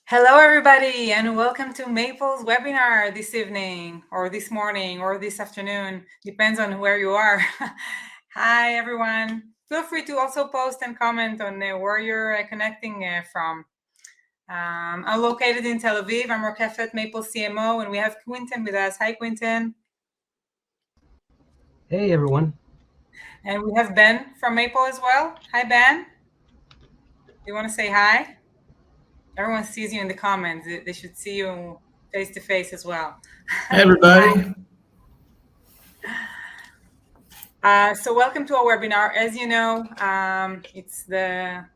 Hello, everybody, and welcome to Maple's webinar this evening, or this morning, or this afternoon. Depends on where you are. Hi, everyone. Feel free to also post and comment on where you're connecting from. I'm located in Tel Aviv. I'm Rokefet, Maple CMO, and we have Quinten with us. Hi, Quinten. Hey, everyone. And we have Ben from Maple as well. Hi, Ben. You want to say hi? Everyone sees you in the comments. They should see you face to face as well. Hey, everybody. So welcome to our webinar. As you know, it's the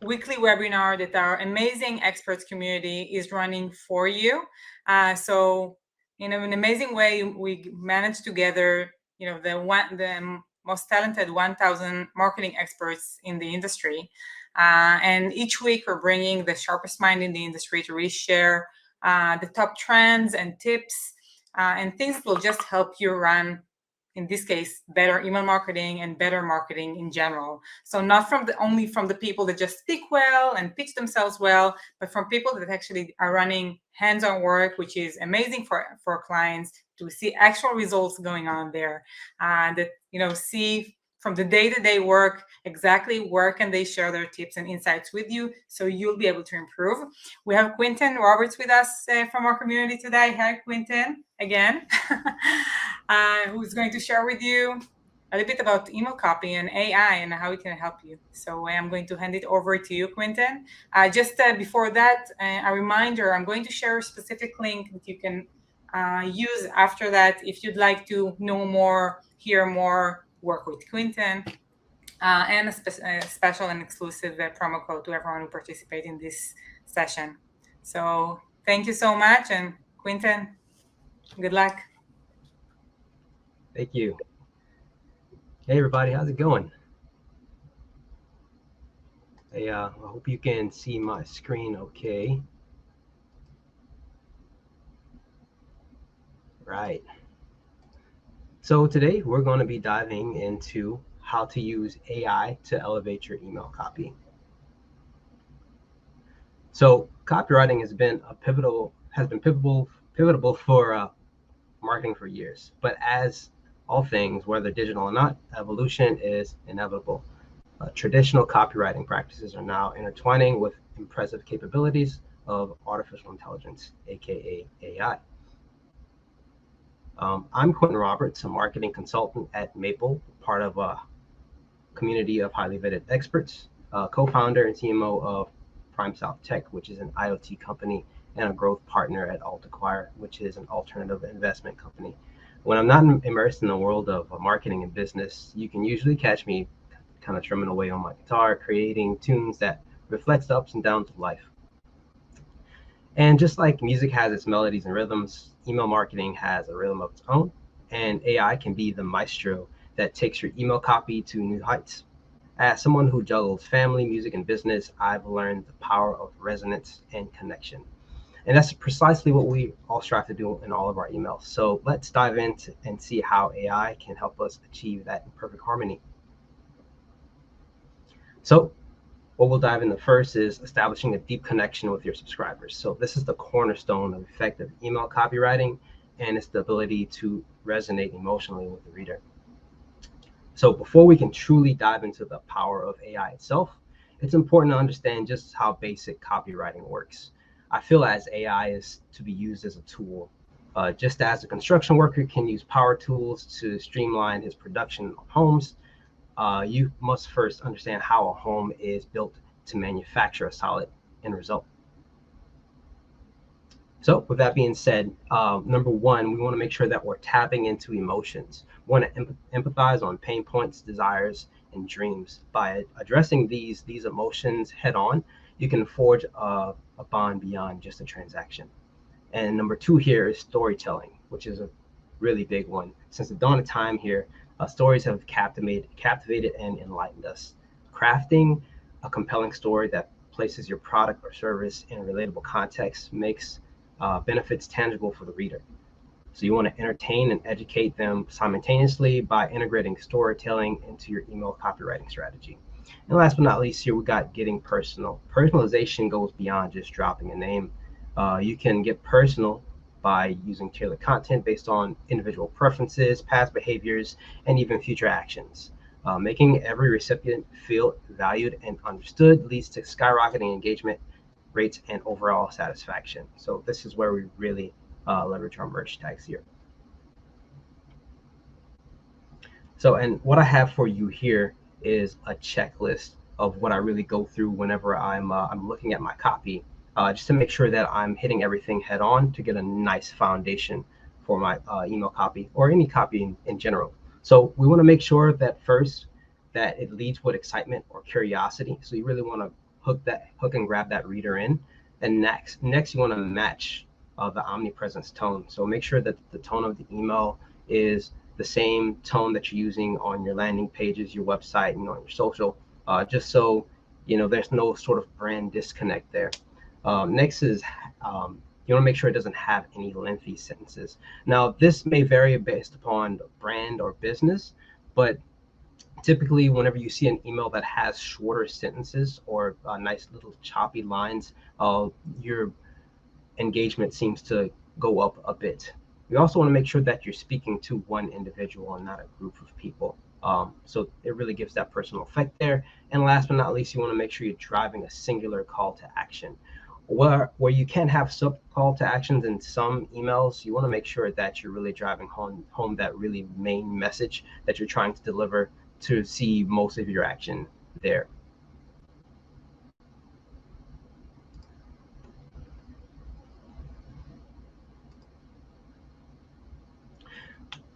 weekly webinar that our amazing experts community is running for you. So in an amazing way, we managed to gather, the most talented 1,000 marketing experts in the industry. And each week we're bringing the sharpest mind in the industry to really share the top trends and tips and things that will just help you run, in this case, better email marketing and better marketing in general. So not only from the people that just speak well and pitch themselves well, but from people that actually are running hands-on work, which is amazing for clients to see actual results going on there, that see from the day-to-day work exactly where can they share their tips and insights with you, so you'll be able to improve. We have Quinten Roberts with us from our community today. Hi, Quinten, again, who's going to share with you a little bit about email copy and AI and how it can help you. So I'm going to hand it over to you, Quinten. Just before that, a reminder, I'm going to share a specific link that you can use after that if you'd like to know more, hear more, work with Quinten, and a special and exclusive promo code to everyone who participates in this session. So thank you so much, and Quinten, good luck. Thank you. Hey, everybody. How's it going? Hey, I hope you can see my screen okay. Right. So today we're going to be diving into how to use AI to elevate your email copy. So copywriting has been pivotal for marketing for years. But as all things, whether digital or not, evolution is inevitable. Traditional copywriting practices are now intertwining with impressive capabilities of artificial intelligence, aka AI. I'm Quinten Roberts, a marketing consultant at Mayple, part of a community of highly vetted experts, co-founder and CMO of Prime South Tech, which is an IoT company, and a growth partner at AltAcquire, which is an alternative investment company. When I'm not immersed in the world of marketing and business, you can usually catch me kind of strumming away on my guitar, creating tunes that reflects the ups and downs of life. And just like music has its melodies and rhythms, email marketing has a rhythm of its own, and AI can be the maestro that takes your email copy to new heights. As someone who juggles family, music, and business, I've learned the power of resonance and connection. And that's precisely what we all strive to do in all of our emails. So let's dive into and see how AI can help us achieve that in perfect harmony. So what we'll dive into first is establishing a deep connection with your subscribers. So this is the cornerstone of effective email copywriting, and it's the ability to resonate emotionally with the reader. So before we can truly dive into the power of AI itself, it's important to understand just how basic copywriting works. I feel as AI is to be used as a tool. Just as a construction worker can use power tools to streamline his production of homes, you must first understand how a home is built to manufacture a solid end result. So with that being said, number one, we want to make sure that we're tapping into emotions. We want to empathize on pain points, desires, and dreams. By addressing these emotions head on, you can forge a bond beyond just a transaction. And number two here is storytelling, which is a really big one. Since the dawn of time here, stories have captivated and enlightened us. Crafting a compelling story that places your product or service in a relatable context makes benefits tangible for the reader. So you want to entertain and educate them simultaneously by integrating storytelling into your email copywriting strategy. And last but not least, here we got getting personal. Personalization goes beyond just dropping a name. You can get personal by using tailored content based on individual preferences, past behaviors, and even future actions. Making every recipient feel valued and understood leads to skyrocketing engagement rates and overall satisfaction. So this is where we really leverage our merge tags here. So, and what I have for you here is a checklist of what I really go through whenever I'm looking at my copy, just to make sure that I'm hitting everything head on to get a nice foundation for my email copy or any copy in general. So we want to make sure that first that it leads with excitement or curiosity. So you really want to hook and grab that reader in. And next you want to match the omnipresence tone. So make sure that the tone of the email is the same tone that you're using on your landing pages, your website, and on your social, just so there's no sort of brand disconnect there. Next is you want to make sure it doesn't have any lengthy sentences. Now, this may vary based upon brand or business, but typically whenever you see an email that has shorter sentences or nice little choppy lines, your engagement seems to go up a bit. You also want to make sure that you're speaking to one individual and not a group of people. So it really gives that personal effect there. And last but not least, you want to make sure you're driving a singular call to action. Where you can have sub call to actions in some emails, you want to make sure that you're really driving home that really main message that you're trying to deliver to see most of your action there.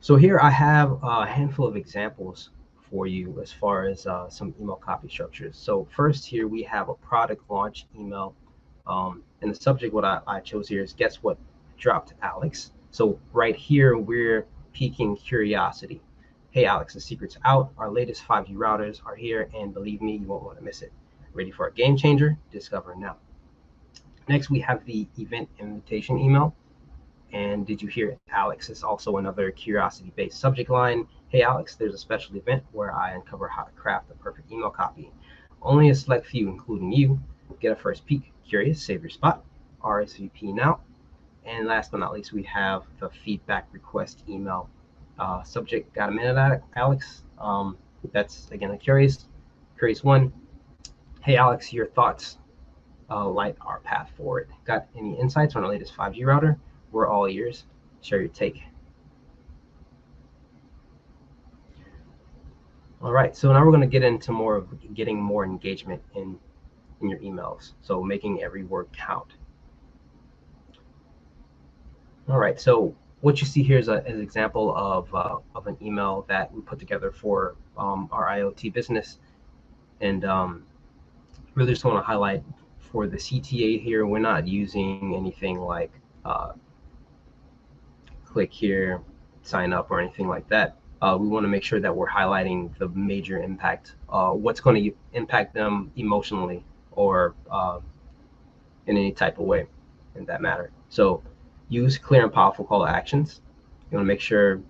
So here I have a handful of examples for you as far as some email copy structures. So first here we have a product launch email. And the subject, what I chose here is guess what dropped Alex. So right here, we're piquing curiosity. Hey Alex, the secret's out. Our latest 5G routers are here, and believe me, you won't want to miss it. Ready for a game changer? Discover now. Next, we have the event invitation email. And did you hear it? Alex is also another curiosity-based subject line. Hey Alex, there's a special event where I uncover how to craft the perfect email copy. Only a select few, including you, get a first peek. Curious? Save your spot. RSVP now. And last but not least, we have the feedback request email. Subject, got a minute, Alex? That's again a curious one. Hey Alex, your thoughts light our path forward. Got any insights on the latest 5G router? We're all ears. Share your take. All right, so now we're going to get into more of getting more engagement in your emails. So making every word count. All right, so what you see here is an example of an email that we put together for our IoT business. And really just want to highlight for the CTA here, we're not using anything like click here, sign up, or anything like that. We want to make sure that we're highlighting the major impact, what's going to impact them emotionally or in any type of way in that matter. So use clear and powerful call to actions. You want to make sure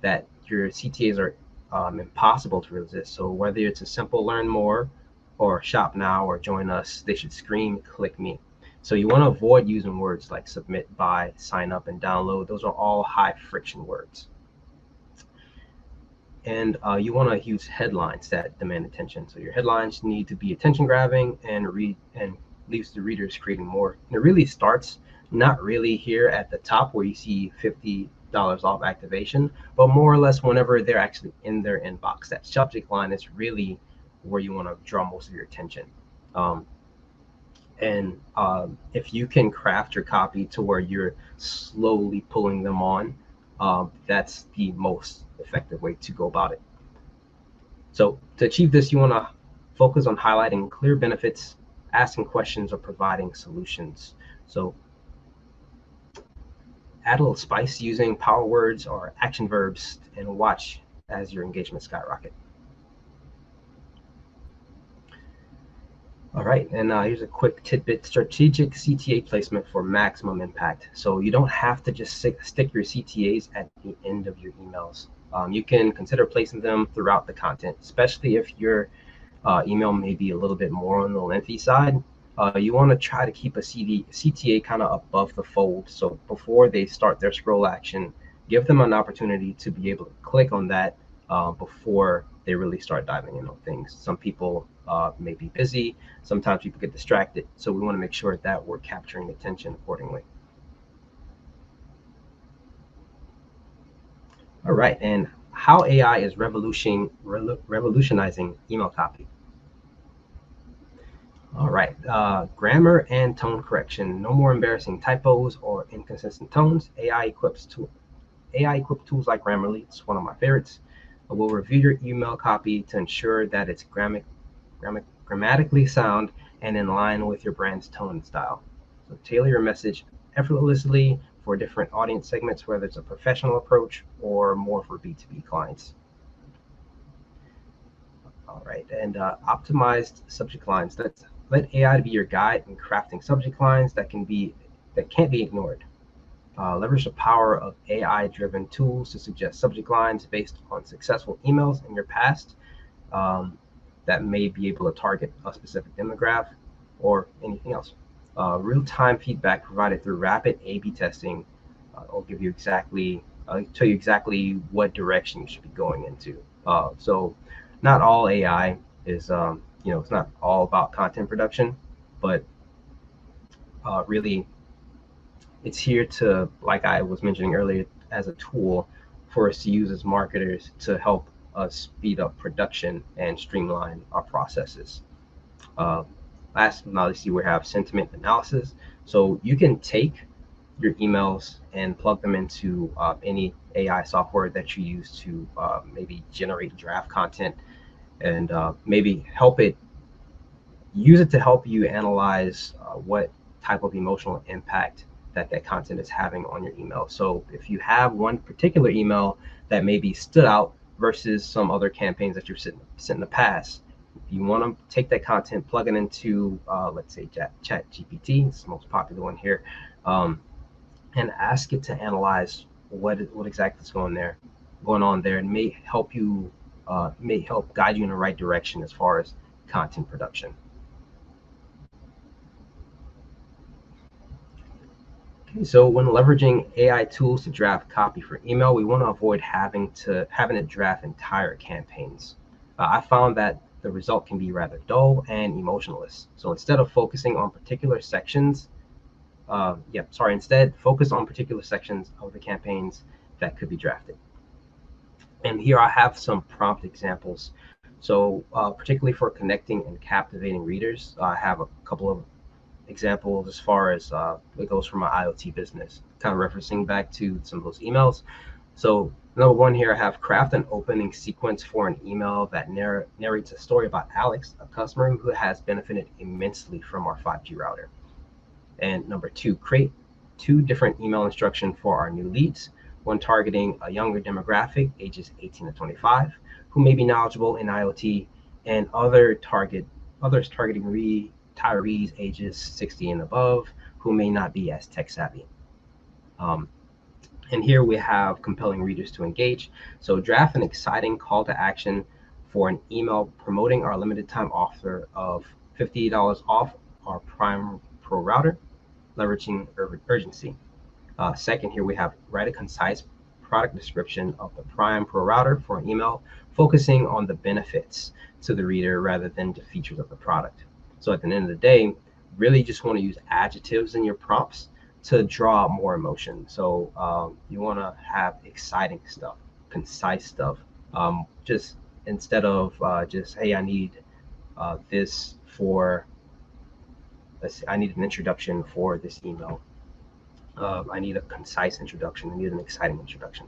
that your CTAs are impossible to resist. So whether it's a simple learn more or shop now or join us, they should scream click me. So you want to avoid using words like submit, buy, sign up, and download. Those are all high friction words. And you want to use headlines that demand attention. So your headlines need to be attention grabbing and leaves the readers creating more. And it really starts not really here at the top where you see $50 off activation, but more or less whenever they're actually in their inbox. That subject line is really where you want to draw most of your attention. And if you can craft your copy to where you're slowly pulling them on, that's the most effective way to go about it. So to achieve this, you want to focus on highlighting clear benefits, asking questions, or providing solutions. So add a little spice using power words or action verbs and watch as your engagement skyrocket. All right, and here's a quick tidbit: strategic CTA placement for maximum impact. So you don't have to just stick your CTAs at the end of your emails. You can consider placing them throughout the content, especially if your email may be a little bit more on the lengthy side. You want to try to keep a CTA kind of above the fold. So before they start their scroll action, give them an opportunity to be able to click on that before they really start diving in on things. Some people may be busy. Sometimes people get distracted. So we want to make sure that we're capturing attention accordingly. All right, and how AI is revolutionizing email copy. All right, grammar and tone correction. No more embarrassing typos or inconsistent tones. AI equipped tools like Grammarly, it's one of my favorites, will review your email copy to ensure that it's grammatically sound and in line with your brand's tone and style. So tailor your message effortlessly for different audience segments, whether it's a professional approach or more for B2B clients. All right, and optimized subject lines. Let AI be your guide in crafting subject lines that can't be ignored. Leverage the power of AI-driven tools to suggest subject lines based on successful emails in your past um, that may be able to target a specific demographic or anything else. Real-time feedback provided through rapid A/B testing will tell you exactly what direction you should be going into. So, not all AI is, it's not all about content production, but really it's here to, like I was mentioning earlier, as a tool for us to use as marketers to help us speed up production and streamline our processes. Uh, Last but not least, we have sentiment analysis. So you can take your emails and plug them into any AI software that you use to maybe generate draft content and maybe use it to help you analyze what type of emotional impact that content is having on your email. So if you have one particular email that maybe stood out versus some other campaigns that you've sent in the past, you want to take that content, plug it into, let's say, Chat GPT, it's the most popular one here, and ask it to analyze what exactly is going on there, and may help guide you in the right direction as far as content production. Okay, so when leveraging AI tools to draft copy for email, we want to avoid having it draft entire campaigns. I found that the result can be rather dull and emotionless. So instead of focusing on particular sections, instead focus on particular sections of the campaigns that could be drafted. And here I have some prompt examples. So particularly for connecting and captivating readers, I have a couple of examples as far as it goes for my IoT business, kind of referencing back to some of those emails. So number one here, I have craft an opening sequence for an email that narrates a story about Alex, a customer who has benefited immensely from our 5G router. And number two, create two different email instructions for our new leads, one targeting a younger demographic, ages 18 to 25, who may be knowledgeable in IoT, and others targeting retirees ages 60 and above, who may not be as tech savvy. And here we have compelling readers to engage. So draft an exciting call to action for an email promoting our limited time offer of $50 off our Prime Pro router, leveraging urgency. Second, here we have write a concise product description of the Prime Pro router for an email, focusing on the benefits to the reader rather than the features of the product. So at the end of the day, really just want to use adjectives in your prompts to draw more emotion. So you want to have exciting stuff, concise stuff. Just instead of just, hey, I need this for, let's say, I need an introduction for this email. I need a concise introduction. I need an exciting introduction.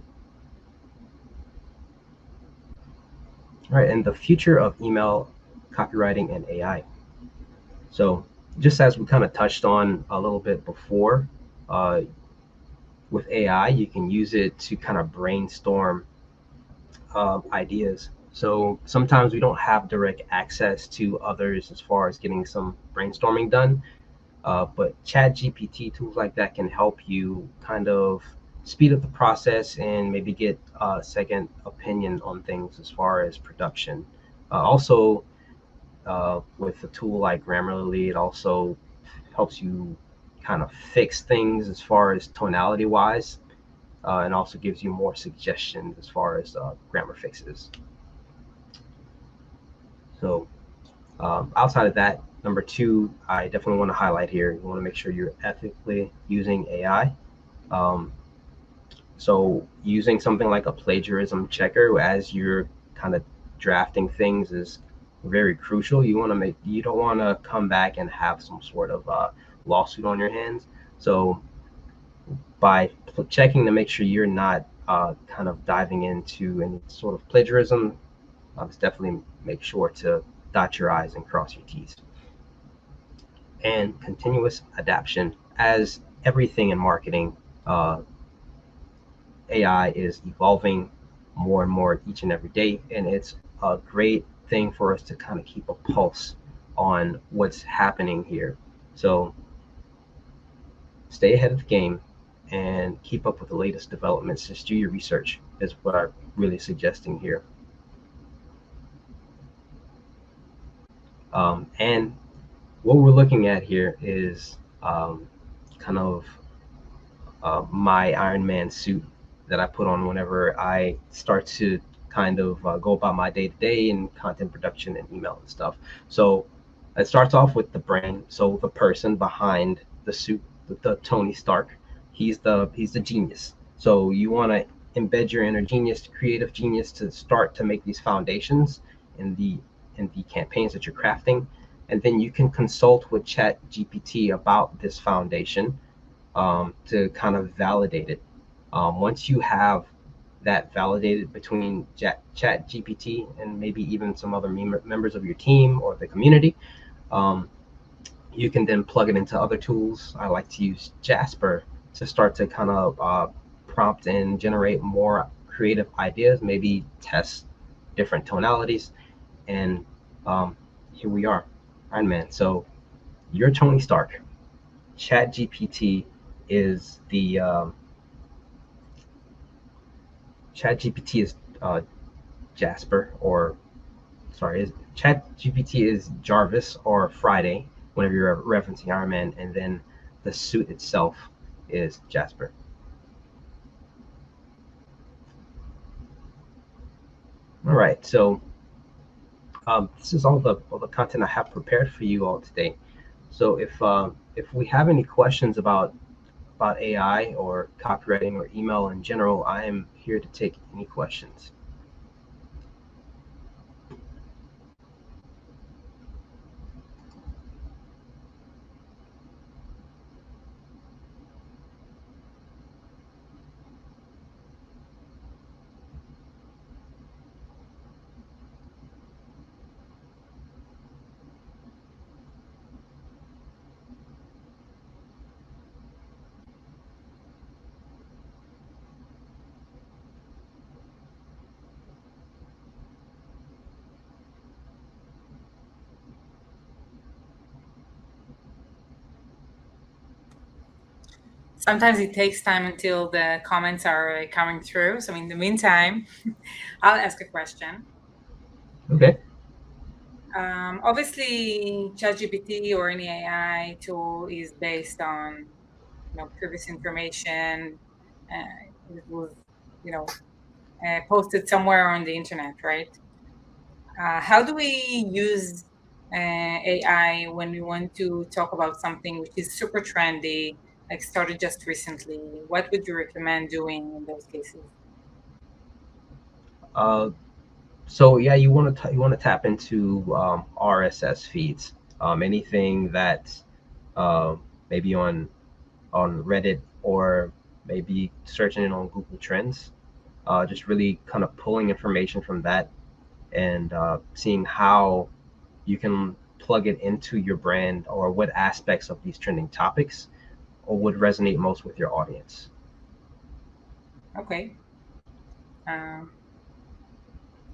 All right, and the future of email copywriting and AI. So just as we kind of touched on a little bit before, with AI, you can use it to kind of brainstorm ideas. So sometimes we don't have direct access to others as far as getting some brainstorming done. But Chat GPT tools like that can help you kind of speed up the process and maybe get a second opinion on things as far as production. Also, with a tool like Grammarly, it also helps you kind of fix things as far as tonality wise, and also gives you more suggestions as far as grammar fixes. So outside of that, number two, I definitely want to highlight here, you want to make sure you're ethically using AI. So using something like a plagiarism checker as you're kind of drafting things is very crucial. You don't want to come back and have some sort of lawsuit on your hands. So by checking to make sure you're not kind of diving into any sort of plagiarism, let's definitely make sure to dot your I's and cross your T's. And continuous adaptation, as everything in marketing, AI is evolving more and more each and every day, and it's a great thing for us to kind of keep a pulse on what's happening here. So stay ahead of the game and keep up with the latest developments. Just do your research is what I'm really suggesting here. And what we're looking at here is kind of my Iron Man suit that I put on whenever I start to kind of go about my day to day in content production and email and stuff. So it starts off with the brain. So the person behind the suit, the Tony Stark, he's the genius. So you want to embed your inner genius, creative genius, to start to make these foundations in the campaigns that you're crafting, and then you can consult with Chat GPT about this foundation to kind of validate it. Once you have that validated between Chat GPT and maybe even some other members of your team or the community, you can then plug it into other tools. I like to use Jasper to start to kind of prompt and generate more creative ideas, maybe test different tonalities. And here we are, Iron Man. So you're Tony Stark. Chat GPT is the Chat GPT is Jasper, or sorry, Chat GPT is Jarvis or Friday whenever you're referencing Iron Man, and then the suit itself is Jasper. All right, so this is all the content I have prepared for you all today. So if we have any questions about AI or copywriting or email in general, I am here to take any questions. Sometimes it takes time until the comments are coming through. So in the meantime, I'll ask a question. Okay. Obviously, ChatGPT or any AI tool is based on previous information. It was you know posted somewhere on the internet, right? How do we use AI when we want to talk about something which is super trendy, like started just recently? What would you recommend doing in those cases? Uh, so yeah, you want to tap into RSS feeds. Anything that maybe on Reddit, or maybe searching it on Google Trends. Just really kind of pulling information from that, and seeing how you can plug it into your brand, or what aspects of these trending topics or would resonate most with your audience. Okay. Um,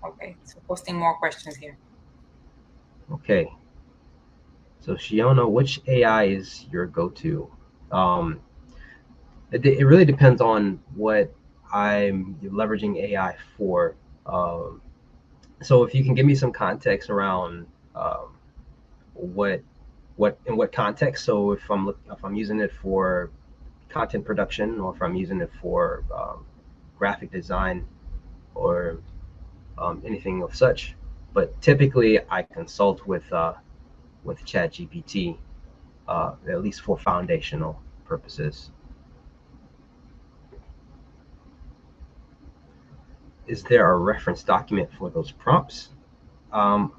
okay. So posting more questions here. Okay. So Shiona, which AI is your go-to? Um, it really depends on what I'm leveraging AI for. So if you can give me some context around what in what context. So if I'm using it for content production, or if I'm using it for graphic design, or anything of such. But typically, I consult with ChatGPT, at least for foundational purposes. Is there a reference document for those prompts? Um,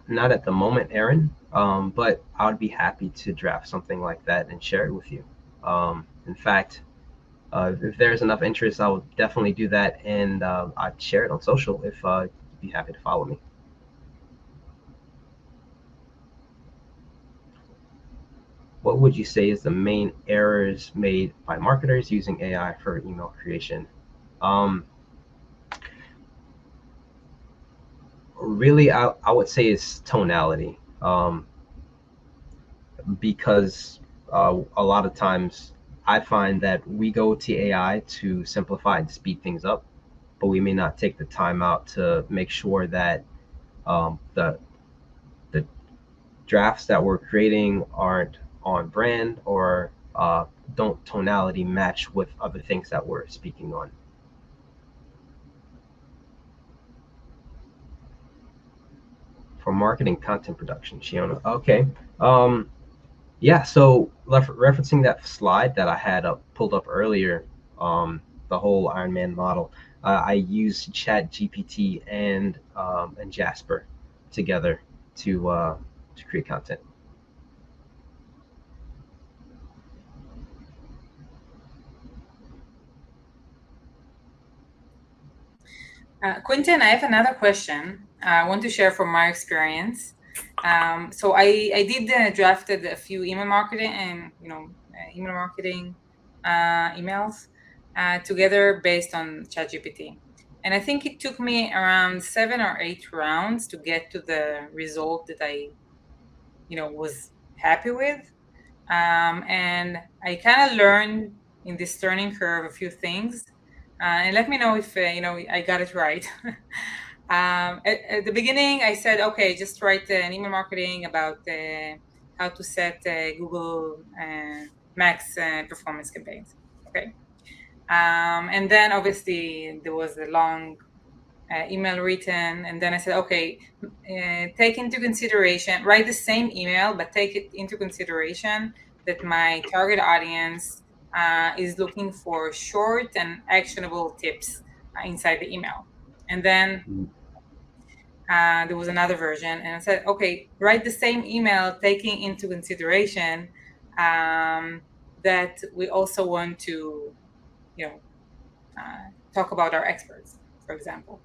Not at the moment, Aaron, but I would be happy to draft something like that and share it with you. In fact, if there's enough interest, I would definitely do that, and I'd share it on social if you'd be happy to follow me. What would you say is the main errors made by marketers using AI for email creation? Um, Really, I would say it's tonality, because a lot of times I find that we go to AI to simplify and speed things up, but we may not take the time out to make sure that the drafts that we're creating aren't on brand, or don't tonality match with other things that we're speaking on. For marketing content production, Shiona. Okay. Yeah, so referencing that slide that I had pulled up earlier, the whole Iron Man model, I used Chat GPT and Jasper together to create content. Quinten, I have another question I want to share from my experience. So I did drafted a few email marketing and email marketing emails together based on ChatGPT, and I think it took me around 7 or 8 rounds to get to the result that I was happy with. And I kind of learned in this learning curve a few things, and let me know if I got it right. At the beginning, I said, okay, just write an email marketing about how to set Google Max performance campaigns. Okay, and then obviously there was a long email written, and then I said, okay, take into consideration, write the same email, but take it into consideration that my target audience is looking for short and actionable tips inside the email. And then there was another version, and I said, okay, write the same email, taking into consideration that we also want to, talk about our experts, for example.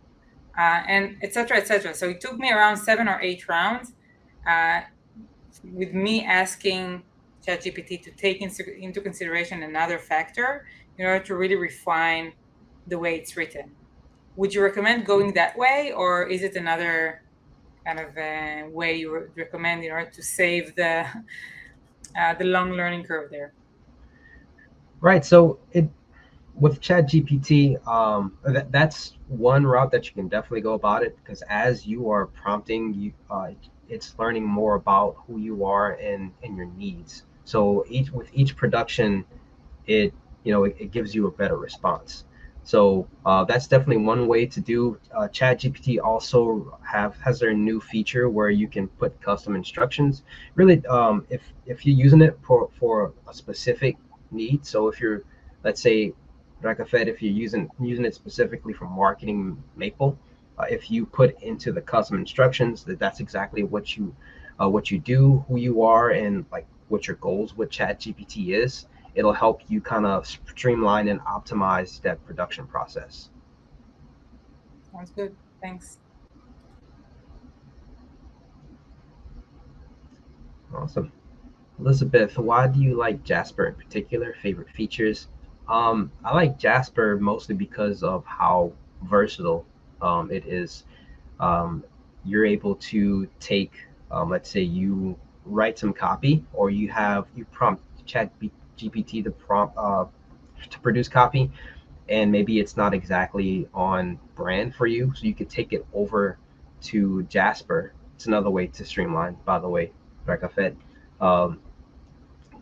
And etc. etc. So it took me around 7 or 8 rounds, with me asking ChatGPT to take into consideration another factor in order to really refine the way it's written. Would you recommend going that way, or is it another kind of way you would recommend in order to save the long learning curve there? Right. So it with ChatGPT, that's one route that you can definitely go about it, because as you are prompting, it's learning more about who you are and your needs. So each production, it gives you a better response. So that's definitely one way to do. ChatGPT also has their new feature where you can put custom instructions. Really, if you're using it for a specific need. So if you're, let's say, like I said, if you're using it specifically for marketing Mayple, if you put into the custom instructions that's exactly what you do, who you are, and like what your goals with ChatGPT is, it'll help you kind of streamline and optimize that production process. Sounds good. Thanks. Awesome. Elizabeth, why do you like Jasper in particular? Favorite features? I like Jasper mostly because of how versatile it is. Um, you're able to take, let's say you write some copy, or you prompt Chat GPT to produce copy, and maybe it's not exactly on brand for you, so you could take it over to Jasper. It's another way to streamline, by the way. Recafet, um,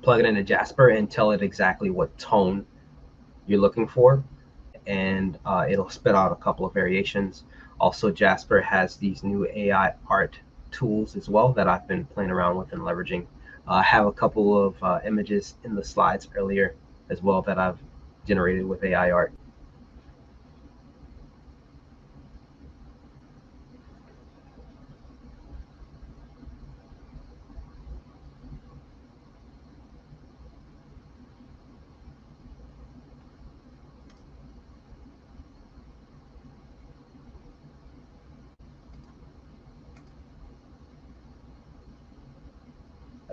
plug it into Jasper and tell it exactly what tone you're looking for, and it'll spit out a couple of variations. Also, Jasper has these new AI art tools as well that I've been playing around with and leveraging. I have a couple of images in the slides earlier as well that I've generated with AI art.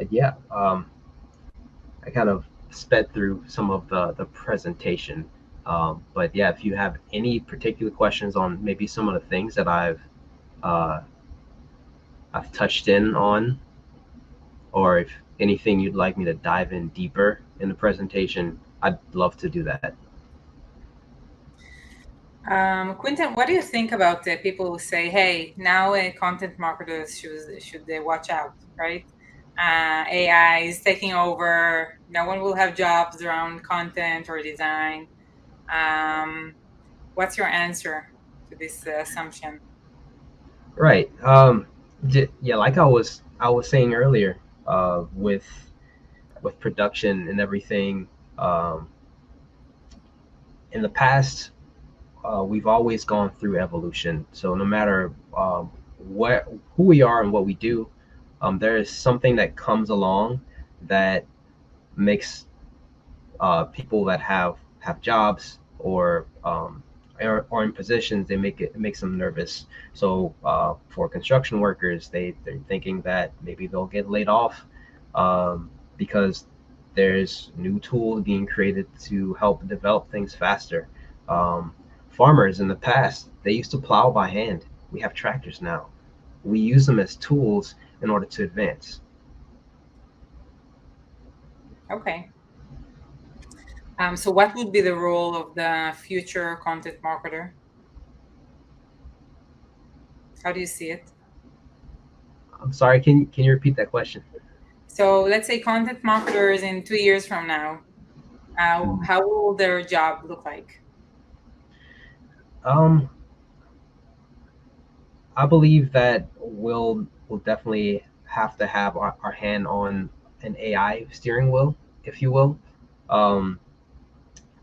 Yeah, I kind of sped through some of the presentation. But yeah, if you have any particular questions on maybe some of the things that uh, I've touched in on, or if anything you'd like me to dive in deeper in the presentation, I'd love to do that. Quinten, what do you think about the people who say, "Hey, now content marketers should they watch out, right? AI is taking over. No one will have jobs around content or design." What's your answer to this assumption? Right. Yeah, like I was saying earlier, with production and everything, um, in the past, we've always gone through evolution. So no matter what who we are and what we do, there is something that comes along that makes people that have jobs or in positions, it makes them nervous. So for construction workers, they're thinking that maybe they'll get laid off because there's new tools being created to help develop things faster. Um, Farmers in the past, they used to plow by hand. We have tractors now. We use them as tools in order to advance. Okay. So what would be the role of the future content marketer? How do you see it? I'm sorry, can you repeat that question? So let's say content marketers in 2 years from now, how will their job look like? Um, I believe that we'll definitely have to have our hand on an AI steering wheel, if you will, um,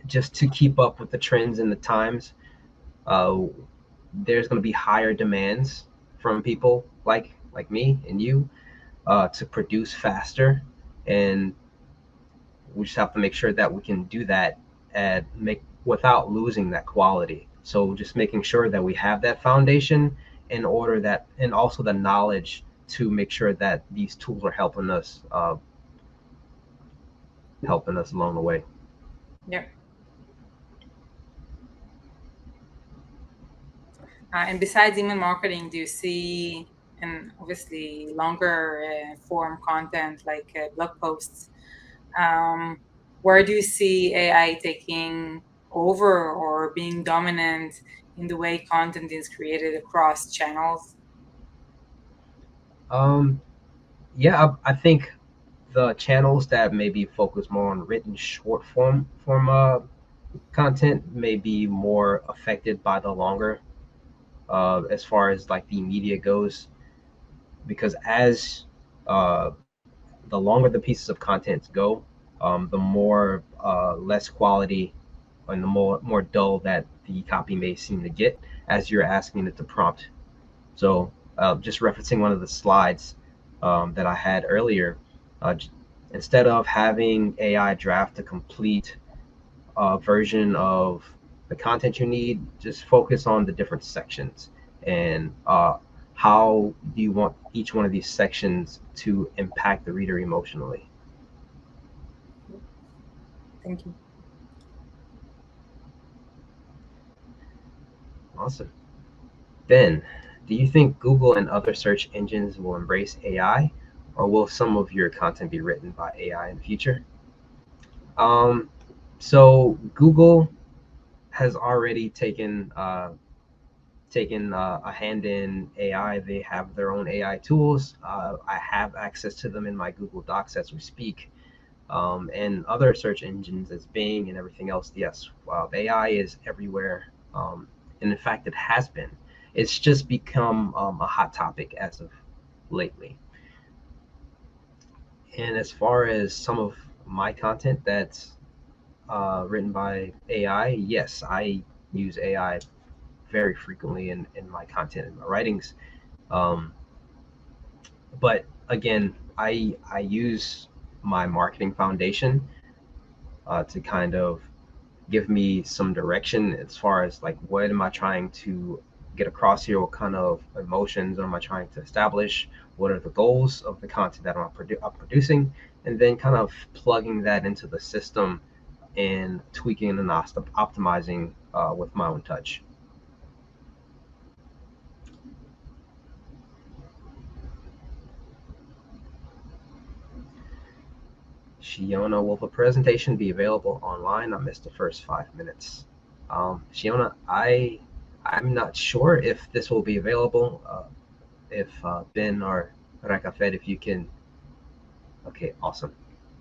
just to keep up with the trends and the times. Uh, there's going to be higher demands from people like me and you to produce faster, and we just have to make sure that we can do that and make without losing that quality. So just making sure that we have that foundation in order that, and also the knowledge to make sure that these tools are helping us along the way. Yeah. And besides email marketing, do you see, and obviously longer form content like blog posts, um, where do you see AI taking over or being dominant in the way content is created across channels? Um, yeah, I think the channels that maybe focus more on written short form content may be more affected by the longer, as far as like the media goes, because as uh, the longer the pieces of content go, the more less quality and the more dull that the copy may seem to get as you're asking it to prompt. So just referencing one of the slides that I had earlier, uh, instead of having AI draft a complete version of the content you need, just focus on the different sections and how do you want each one of these sections to impact the reader emotionally. Thank you. Awesome. Then, do you think Google and other search engines will embrace AI, or will some of your content be written by AI in the future? Um, so Google has already taken a hand in AI. They have their own AI tools. I have access to them in my Google Docs as we speak. And other search engines as Bing and everything else. Yes, AI is everywhere. And in fact, it has been. It's just become a hot topic as of lately. And as far as some of my content that's written by AI, yes, I use AI very frequently in my content and my writings. Um, but again, I use my marketing foundation to kind of give me some direction as far as like what am I trying to get across here, what kind of emotions am I trying to establish, what are the goals of the content that I'm producing, and then kind of plugging that into the system and tweaking and optimizing with my own touch. Shiona, will the presentation be available online? I missed the first 5 minutes. Shiona, I'm not sure if this will be available. If Ben or Rakafed, if you can. Okay, awesome.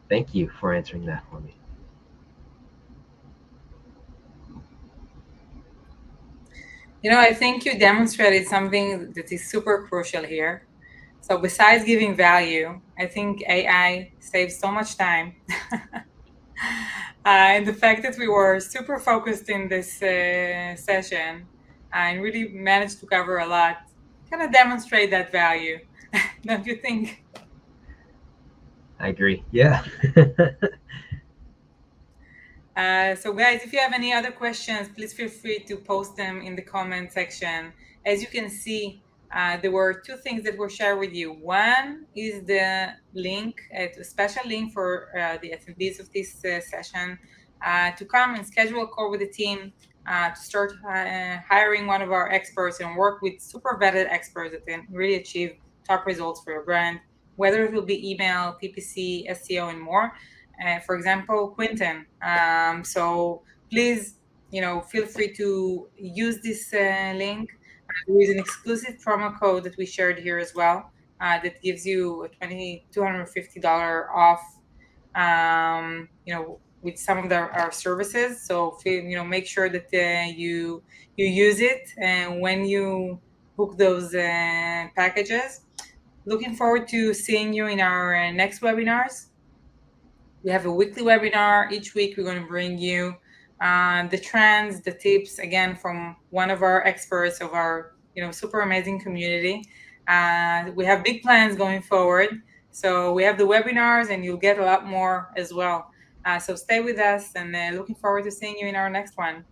Thank you for answering that for me. I think you demonstrated something that is super crucial here. So besides giving value, I think AI saves so much time. And the fact that we were super focused in this session and really managed to cover a lot kind of demonstrate that value, don't you think? I agree. Yeah. So guys, if you have any other questions, please feel free to post them in the comment section. As you can see, there were two things that were shared with you. One is the link, a special link for the attendees of this session to come and schedule a call with the team to start hiring one of our experts and work with super vetted experts that can really achieve top results for your brand, whether it will be email, PPC, SEO, and more. For example, Quinten. So please, feel free to use this link. There is an exclusive promo code that we shared here as well that gives you a $250 off. With some of our services. So make sure that you use it and when you book those packages. Looking forward to seeing you in our next webinars. We have a weekly webinar. Each week, we're going to bring you the trends, the tips, again, from one of our experts of our super amazing community. We have big plans going forward. So we have the webinars, and you'll get a lot more as well. So stay with us, and looking forward to seeing you in our next one.